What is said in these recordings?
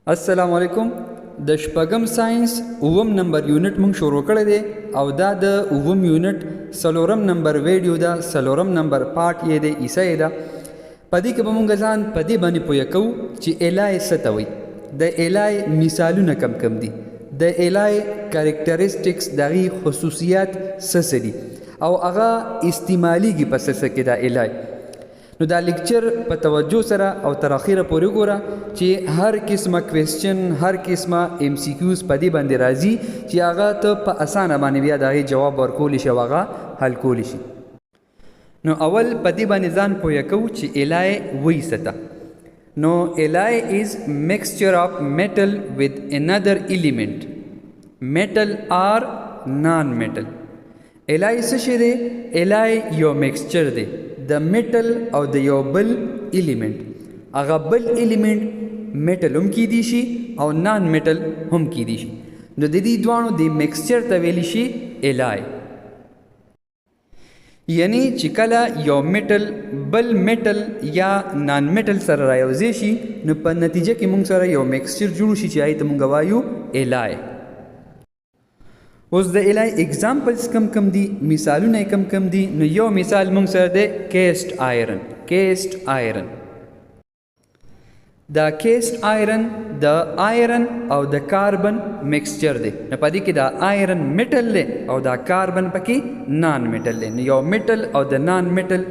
السلام علیکم. د شپږم ساينس اووم نمبر یونټ مونږ شروع کړی دی او دا د اووم یونټ څلورم نمبر ویډیو ده، څلورم نمبر پارټ یې دی ایسه یې ده. په دې کې به مونږ ځان په دې باندې پوه کوو چې الای څه ته وایي، د الای مثالونه کم کم دي، د الای کریکټریسټکس دغې خصوصیات څه دي او هغه استعمالیږي په څه کې دا الای. نو دا لیکچر په توجه سره او تر اخره پورې ګوره چې هر قسمه کوېسچن، هر قسمه ایم سی کیوز په دې باندې راځي چې هغه ته په اسانه باندې بیا د هغې جواب ورکولی شي او هغه حل کولی شي. نو اول په دې باندې ځان پوه کوو چې الای وایي څه ته. نو الای از mixture of metal with another element, metal or non-metal. الای څه شی دی؟ الای یو میکسچر دی د میټل او د یو بل ایلیمنٹ. هغه بل ایلیمنٹ میټل هم کیدی شي او نان میټل هم کیدی شي. نو د دې دوانو د میکسچر ته ویلی شي الای. یعنی چې کله یو میټل بل میټل یا نان میټل سره رايوځي شي نو په نتیجه کې موږ سره یو میکسچر جوړ شي چې هغې ته موږ وایو الای. اوس د الای اگزامپلز کم دي، مثالونه کم دي. نو یو مثال موږ سره دی کیسټ آیرن. کیسټ آیرن، دا کیسټ آیرن د آیرن او د کاربن میکسچر دی. نو په دې کې دا آیرن میټل دی او دا کاربن پکې نان میټل دی. نو یو میټل او د نان میټل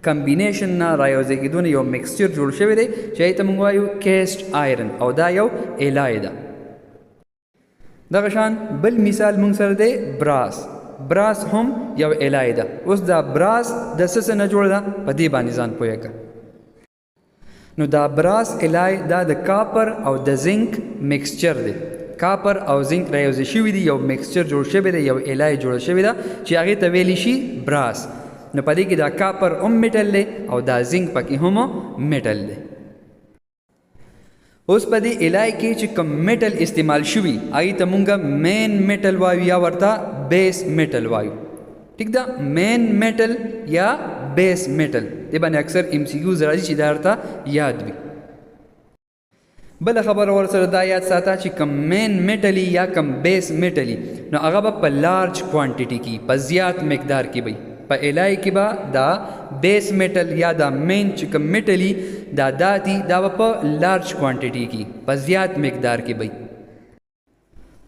کمبینیشن نه رايوځي کېدو نه یو میکسچر جوړ شوی دی چې هغې ته موږ وایو کیسټ آیرن او دا یو الای ده. دغه شان بل مثال مونږ سره دی براس. براس هم یو الای ده. اوس دا براس د څه نه جوړه ده په دې باندې ځان پوه کړه. نو دا براس الای دا د کاپر او د زنک میکسچر دی. کاپر او زنک رايوځي شوي دي، یو میکسچر جوړ شوی دی، یو الای جوړه شوې ده چې هغې ته ویلی شي براس. نو په دې کې دا کاپر هم میټل دی او دا زنک پکې هم میټل دی. اوس په دې الای کې چې کوم میټل استعمال شوي هغې ته مونږ مین میټل وایو یا ورته بیس میټل وایو. ټیک ده، مین میټل یا بیس میټل. دې باندې اکثر ایم سی کیوز راځي چې دا ورته یاد وي. بله خبره ورسره دا یاد ساته چې کم مین میټلی یا کم بیس میټلی نو هغه به په لارج کوانټیټي کې، په زیات مقدار کې وي. په الای کې به دا بیس میټل یا دا مین چې کوم میټلی دا داتي دا به په لارج کوانټیټي کې، په زیات مقدار کې وي.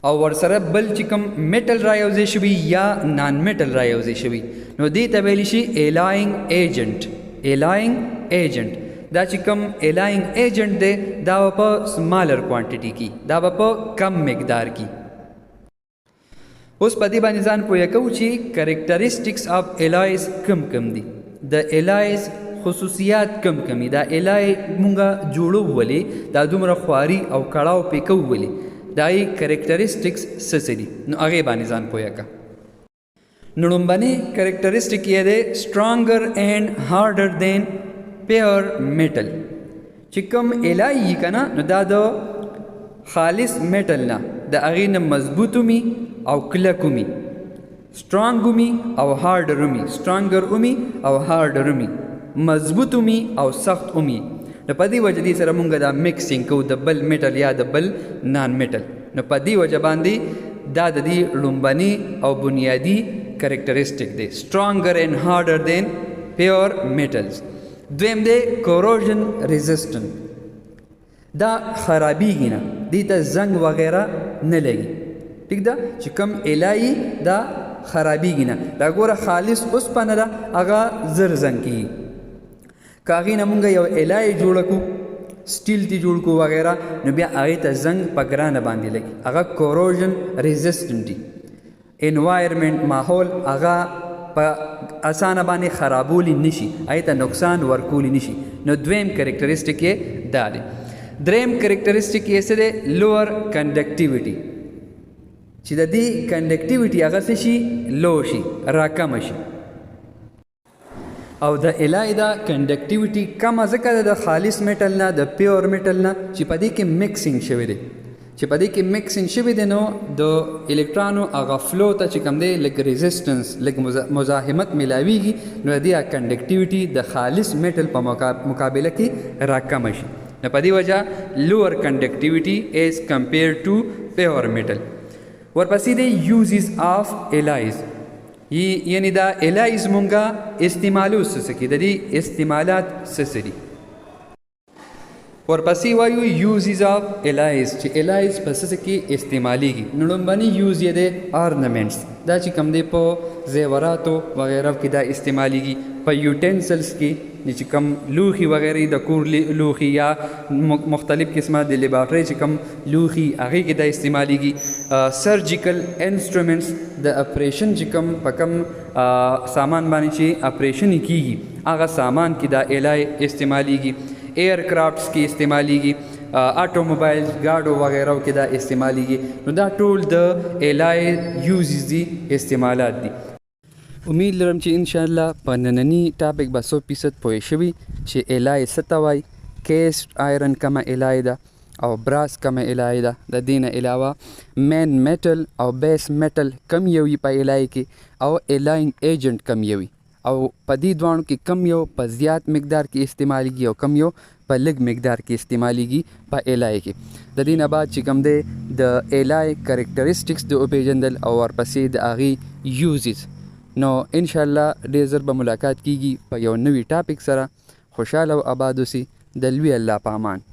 او ورسره بل چې کوم میټل رايوځي شوي یا نان میټل رايوځي شوي نو دې ته ویلی شي الایینګ ایجنټ. الایینګ ایجنټ دا چې کوم الایینګ ایجنټ دی دا به په سمالر کوانټیټي کې، دا به په کم مقدار کې. اوس په دې باندې ځان پوه کوو چې کریکټریسټکس اف الایز کم دي، د الایز خصوصیات کم دي. دا الای مونږه جوړو ولې، دا دومره خواري او کړاو پې کوو ولې، دا یې کریکټریسټکس څه دي نو هغې باندې ځان پوه کړه. نو لومبنی کریکټریسټک یې دی سټرانګر اینډ هارډر دین پیور میټل. چې کوم الای یي که نه نو دا د خالص میټل نه د هغې نه مضبوط ومي او کلک ومي، سټرانګ ومي او هارډر ومي، سټرانګر ومي او هارډر ومي، مضبوط ومي او سخت ومي. نو په دې وجه دې سره مونږ دا مکسینګ کوو د بل میټل یا د بل نان میټل. نو په دې وجه باندې دا د دې لومبني او بنیادي کریکټریسټک دی سټرانګر اینډ هارډر دین پیور میټلز. دویم دی کوروژن ریزسټنٹ. دا خرابیږي نه، دې ته زنګ وغیره نه لګي. ټیک ده، چې کوم الای دا خرابیږي نه. دا ګوره خالص اوسپنه ده هغه زر زنګ کېږي. که هغې نه مونږ یو الای جوړه کړو، سټیل تی جوړ کړو وغیره نو بیا هغې ته زنګ په ګرانه باندې لګي. هغه کوروژن ریزسټنټ دي. انوایرمنټ، ماحول هغه په اسانه باندې خرابولی نشي، هغې ته نقصان ورکولی نشي. نو دویم کریکټریسټک یې دا دی. دریم کریکټریسټک یې څه دی؟ لوور کنډکټیویټي. چې د دې کنډکټیویټي هغه څه شي؟ لو شي، راکمه شي. او د الای دا کنډکټیویټي کمه ځکه ده د خالص میټل نه، د پیور میټل نه چې په دې کې مکسینګ شوی دی. چې په دې کې مکسینګ شوی دی نو د الکترانو هغه فلو ته چې کوم دی لږ ریزسټنس، لږ مزاحمت میلاویږي نو د دې کنډکټیویټي د خالص میټل په مقابله کې راکمه شي. نو په دې وجه لوور کنډکټیویټي ایز کمپیر ټو پیور میټل. ورپسې دی یوزز آف الایز، یعنی دا الایز مونږه استعمالو څه کې، د دې استعمالات څه دي. ورپسې وایو یوزز آف الایز چې الایز په څه کې استعمالیږي. نو لومبني یوز یې دی آرنمنټس، دا چې کوم دی په زیوراتو وغیره کې دا استعمالیږي. په یوټینسلس کې چې کوم لوښي وغیرہ د کور لوښي یا مختلف قسمه د لیبارټرۍ چې کوم لوښي هغې کې دا استعمالیږي. سرجیکل انسټرومنټس د اپریشن چې کوم په کوم سامان باندې چې اپریشن کیږي هغه سامان کې دا الای استعمالیږي. ایئر کرافټس کې استعمالیږي، آټو موبایلز ګاډو وغیرہ کې دا استعمالیږي. نو دا ټول د الای یوزز دي، استعمالات دي. امید لرم چې انشاءالله په نننی ټاپک به 100% پوه شوي چې الای څه ته وایي، کیسټ آیرن کومه الای ده او براس کومه الای ده. د دې نه علاوه مین میټل او بیس میټل کم یو وي په الای کې، او الاین ایجنټ کم یو وي، او په دې دواړو کې کم یو په زیات مقدار کې استعمالیږي او کم یو په لږ مقدار کې استعمالیږي په الای کې. د دې نه بعد چې کوم دی د الای کریکټریسټکس د وپېژندل او ورپسې د هغې یوزز. نو انشاءالله ډېر ژر به ملاقات کیږي په یو نوي ټاپک سره. خوشحاله او آباد اوسئ. د لوی الله په امان.